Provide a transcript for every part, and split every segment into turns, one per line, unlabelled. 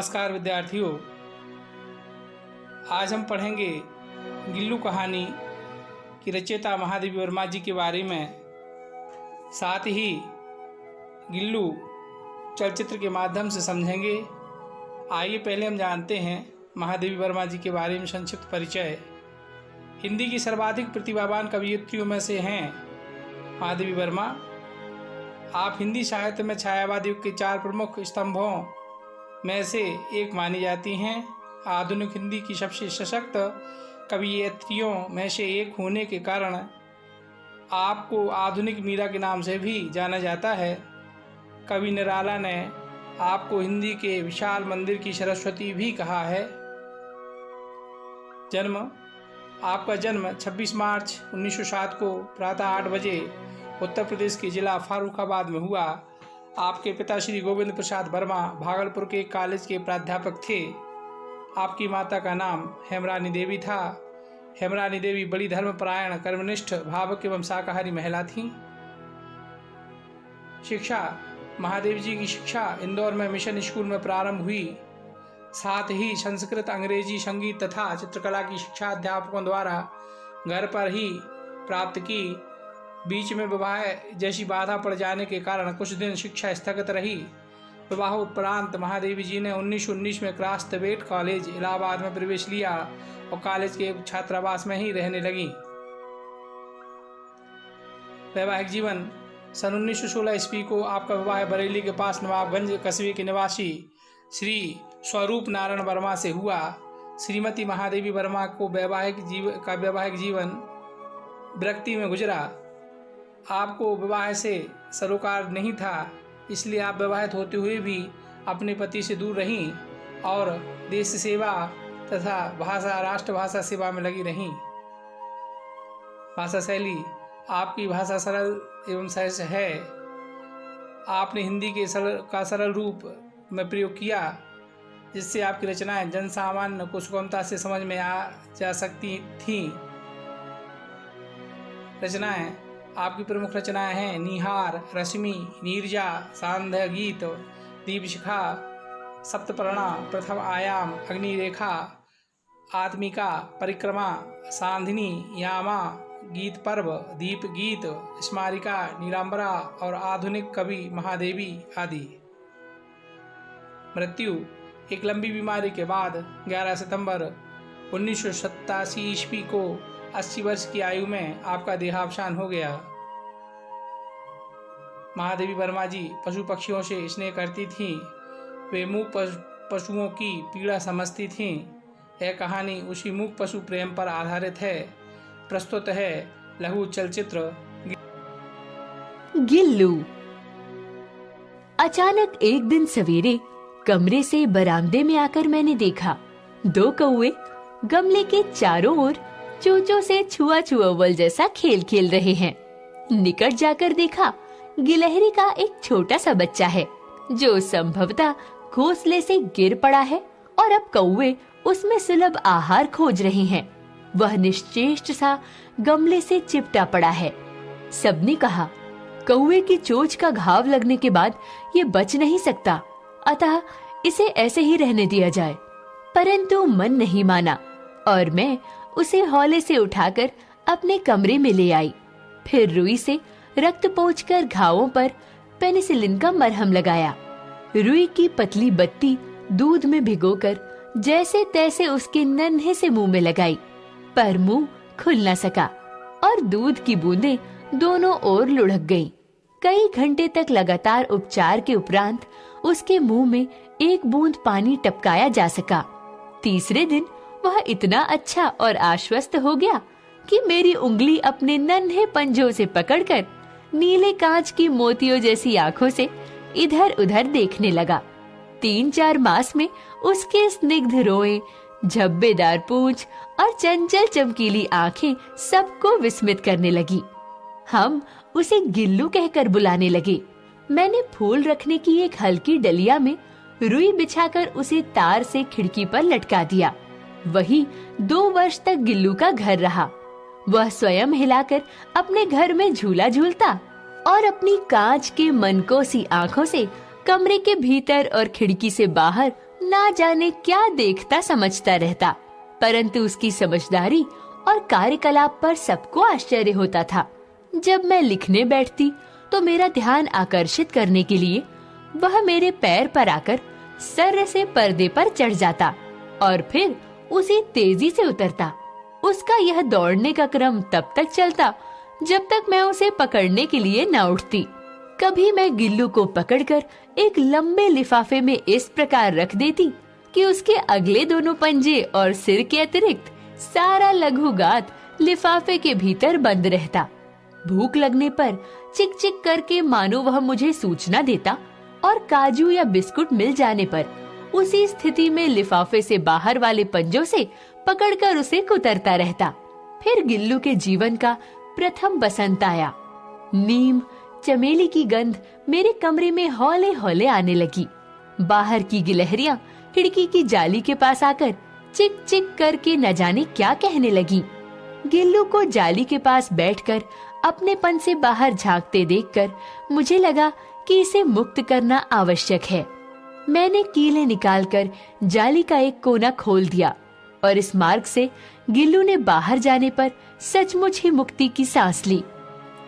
नमस्कार विद्यार्थियों, आज हम पढ़ेंगे गिल्लू कहानी की रचयिता महादेवी वर्मा जी के बारे में। साथ ही गिल्लू चलचित्र के माध्यम से समझेंगे। आइए पहले हम जानते हैं महादेवी वर्मा जी के बारे में संक्षिप्त परिचय। हिंदी की सर्वाधिक प्रतिभावान कवयित्रियों में से हैं महादेवी वर्मा। आप हिंदी साहित्य में छायावाद युग के 4 प्रमुख स्तंभों में से एक मानी जाती हैं। आधुनिक हिंदी की सबसे सशक्त कवयित्रियों में से एक होने के कारण आपको आधुनिक मीरा के नाम से भी जाना जाता है। कवि निराला ने आपको हिंदी के विशाल मंदिर की सरस्वती भी कहा है। आपका जन्म 26 मार्च 1907 को प्रातः 8 बजे उत्तर प्रदेश के जिला फारुखाबाद में हुआ। आपके पिता श्री गोविंद प्रसाद वर्मा भागलपुर के कॉलेज के प्राध्यापक थे। आपकी माता का नाम हेमरानी देवी था। हेमरानी देवी बड़ी धर्मपरायण, कर्मनिष्ठ, भावुक एवं शाकाहारी महिला थीं। शिक्षा। महादेवी जी की शिक्षा इंदौर में मिशन स्कूल में प्रारंभ हुई। साथ ही संस्कृत, अंग्रेजी, संगीत तथा चित्रकला की शिक्षा अध्यापकों द्वारा घर पर ही प्राप्त की। बीच में विवाह जैसी बाधा पड़ जाने के कारण कुछ दिन शिक्षा स्थगित रही। विवाह उपरांत महादेवी जी ने 1919 में क्रॉस तबेट कॉलेज इलाहाबाद में प्रवेश लिया और कॉलेज के छात्रावास में ही रहने लगी। वैवाहिक जीवन। सन 1916 ईस्वी को आपका विवाह बरेली के पास नवाबगंज कस्बे के निवासी श्री स्वरूप नारायण वर्मा से हुआ। श्रीमती महादेवी वर्मा को वैवाहिक जीवन विरक्ति में गुजरा। आपको विवाह से सरोकार नहीं था, इसलिए आप विवाहित होते हुए भी अपने पति से दूर रहीं और देश सेवा तथा राष्ट्रभाषा सेवा में लगी रहीं। भाषा शैली। आपकी भाषा सरल एवं सहज है। आपने हिंदी के सरल रूप में प्रयोग किया, जिससे आपकी रचनाएं जनसामान्य को सुगमता से समझ में आ जा सकती थीं। रचनाएं। आपकी प्रमुख रचनाएं हैं निहार, रश्मि, नीरजा, सांध्य गीत, दीपशिखा, सप्तपर्णा, प्रथम आयाम, अग्निरेखा, आत्मिका, परिक्रमा, सांधिनी, यामा, गीत पर्व, दीप गीत, स्मारिका, नीलांबरा और आधुनिक कवि महादेवी आदि। मृत्यु। एक लंबी बीमारी के बाद 11 सितंबर 1987 ईस्वी को 80 वर्ष की आयु में आपका देहावसान हो गया। महादेवी वर्मा जी पशु पक्षियों से स्नेह करती थीं। वे मूक पशुओं की पीड़ा समझती थीं। यह कहानी उसी मूक पशु प्रेम पर आधारित है। प्रस्तुत है लघु चलचित्र
गिल्लू। अचानक एक दिन सवेरे कमरे से बरामदे में आकर मैंने देखा 2 कौवे गमले के चारों ओर चूचों से छुआ जैसा खेल खेल रहे हैं। निकट जाकर देखा गिलहरी का एक छोटा सा बच्चा है जो संभवतः घोंसले से गिर पड़ा है और अब कौवे उसमें सुलभ आहार खोज रहे हैं। वह निश्चेष्ट सा गमले से चिपटा पड़ा है। सबने कहा कौवे की चोंच का घाव लगने के बाद ये बच नहीं सकता, अतः इसे ऐसे ही रहने दिया जाए। परंतु मन नहीं माना और मैं उसे हौले से उठाकर अपने कमरे में ले आई। फिर रुई से रक्त पोंछकर घावों पर पेनिसिलिन का मरहम लगाया। रुई की पतली बत्ती दूध में भिगोकर जैसे तैसे उसके नन्हे से मुंह में लगाई, पर मुंह खुल न सका और दूध की बूंदें दोनों ओर लुढ़क गईं। कई घंटे तक लगातार उपचार के उपरांत उसके मुंह में एक बूंद पानी टपकाया जा सका। तीसरे दिन वह इतना अच्छा और आश्वस्त हो गया कि मेरी उंगली अपने नन्हे पंजों से पकड़कर नीले कांच की मोतियों जैसी आंखों से इधर उधर देखने लगा। 3-4 मास में उसके स्निग्ध रोए, झब्बेदार पूंछ और चंचल चमकीली आंखें सबको विस्मित करने लगी। हम उसे गिल्लू कहकर बुलाने लगे। मैंने फूल रखने की एक हल्की डलिया में रुई बिछाकर उसे तार से खिड़की पर लटका दिया। वही 2 वर्ष तक गिल्लू का घर रहा। वह स्वयं हिलाकर अपने घर में झूला झूलता और अपनी कांच के मनकोसी आंखों से कमरे के भीतर और खिड़की से बाहर ना जाने क्या देखता समझता रहता, परंतु उसकी समझदारी और कार्यकलाप पर सबको आश्चर्य होता था। जब मैं लिखने बैठती तो मेरा ध्यान आकर्षित करने के लिए वह मेरे पैर पर आकर सर्र से पर्दे पर चढ़ जाता और फिर उसी तेजी से उतरता। उसका यह दौड़ने का क्रम तब तक चलता जब तक मैं उसे पकड़ने के लिए न उठती। कभी मैं गिल्लू को पकड़कर एक लंबे लिफाफे में इस प्रकार रख देती कि उसके अगले दोनों पंजे और सिर के अतिरिक्त सारा लघुगात लिफाफे के भीतर बंद रहता। भूख लगने पर चिक चिक करके मानो वह मुझे सूचना देता और काजू या बिस्कुट मिल जाने पर उसी स्थिति में लिफाफे से बाहर वाले पंजों से पकड़कर उसे कुतरता रहता। फिर गिल्लू के जीवन का प्रथम बसंत आया। नीम चमेली की गंध मेरे कमरे में हौले हौले आने लगी। बाहर की गिलहरियां खिड़की की जाली के पास आकर चिक चिक करके न जाने क्या कहने लगी। गिल्लू को जाली के पास बैठकर अपनेपन से बाहर झांकते देखकर मुझे लगा कि इसे मुक्त करना आवश्यक है। मैंने कीले निकालकर जाली का एक कोना खोल दिया और इस मार्ग से गिल्लू ने बाहर जाने पर सचमुच ही मुक्ति की सांस ली।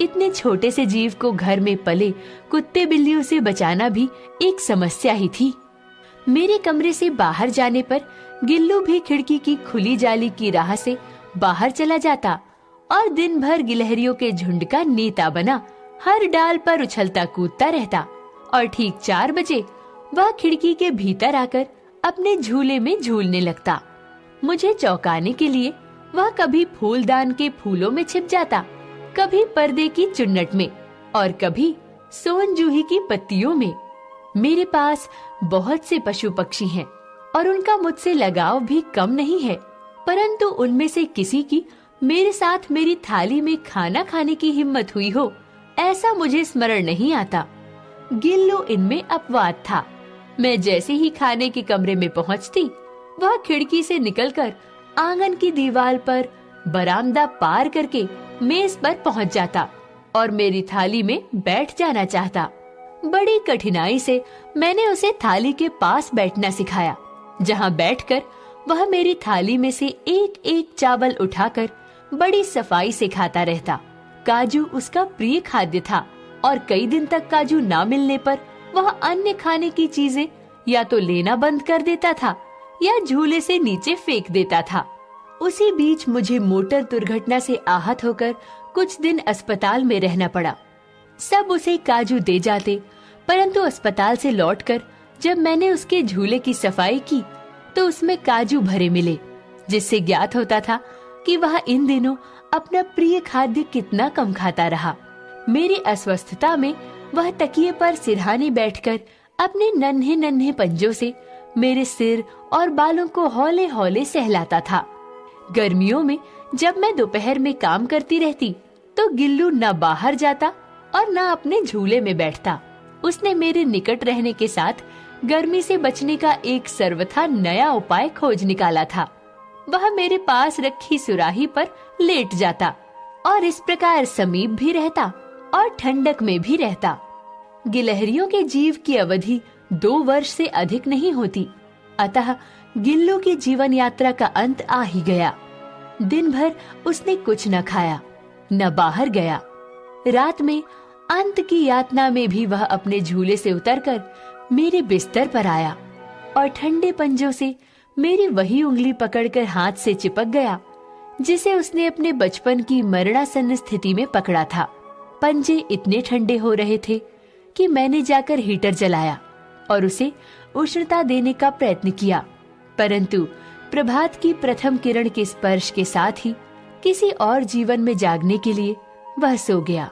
इतने छोटे से जीव को घर में पले कुत्ते बिल्लियों से बचाना भी एक समस्या ही थी। मेरे कमरे से बाहर जाने पर गिल्लू भी खिड़की की खुली जाली की राह से बाहर चला जाता और दिन भर गिलहरियों के झुंड का नेता बना हर डाल पर उछलता कूदता रहता और ठीक 4 बजे वह खिड़की के भीतर आकर अपने झूले में झूलने लगता। मुझे चौंकाने के लिए वह कभी फूलदान के फूलों में छिप जाता, कभी पर्दे की चुन्नट में और कभी सोन जूही की पत्तियों में। मेरे पास बहुत से पशु पक्षी हैं और उनका मुझसे लगाव भी कम नहीं है, परंतु उनमें से किसी की मेरे साथ मेरी थाली में खाना खाने की हिम्मत हुई हो ऐसा मुझे स्मरण नहीं आता। गिल्लू इनमें अपवाद था। मैं जैसे ही खाने के कमरे में पहुंचती, वह खिड़की से निकलकर आंगन की दीवार पर बरामदा पार करके मेज पर पहुंच जाता और मेरी थाली में बैठ जाना चाहता। बड़ी कठिनाई से मैंने उसे थाली के पास बैठना सिखाया, जहां बैठकर वह मेरी थाली में से एक एक चावल उठाकर बड़ी सफाई से खाता रहता। काजू उसका प्रिय खाद्य था और कई दिन तक काजू ना मिलने पर वह अन्य खाने की चीजें या तो लेना बंद कर देता था या झूले से नीचे फेंक देता था। उसी बीच मुझे मोटर दुर्घटना से आहत होकर कुछ दिन अस्पताल में रहना पड़ा। सब उसे काजू दे जाते, परंतु अस्पताल से लौटकर जब मैंने उसके झूले की सफाई की तो उसमें काजू भरे मिले, जिससे ज्ञात होता था कि वह इन दिनों अपना प्रिय खाद्य कितना कम खाता रहा। मेरी अस्वस्थता में वह तकिए पर सिरहाने बैठकर अपने नन्हे नन्हे पंजों से मेरे सिर और बालों को हौले हौले सहलाता था। गर्मियों में जब मैं दोपहर में काम करती रहती तो गिल्लू न बाहर जाता और न अपने झूले में बैठता। उसने मेरे निकट रहने के साथ गर्मी से बचने का एक सर्वथा नया उपाय खोज निकाला था। वह मेरे पास रखी सुराही पर लेट जाता और इस प्रकार समीप भी रहता और ठंडक में भी रहता। गिलहरियों के जीव की अवधि 2 वर्ष से अधिक नहीं होती, अतः गिल्लू की जीवन यात्रा का अंत आ ही गया। दिन भर उसने कुछ न खाया, न बाहर गया। रात में अंत की यातना में भी वह अपने झूले से उतरकर मेरे बिस्तर पर आया और ठंडे पंजों से मेरी वही उंगली पकड़कर हाथ से चिपक गया जिसे उसने अपने बचपन की मरणासन्न स्थिति में पकड़ा था। पंजे इतने ठंडे हो रहे थे कि मैंने जाकर हीटर जलाया और उसे उष्णता देने का प्रयत्न किया, परंतु प्रभात की प्रथम किरण के स्पर्श के साथ ही किसी और जीवन में जागने के लिए वह सो गया।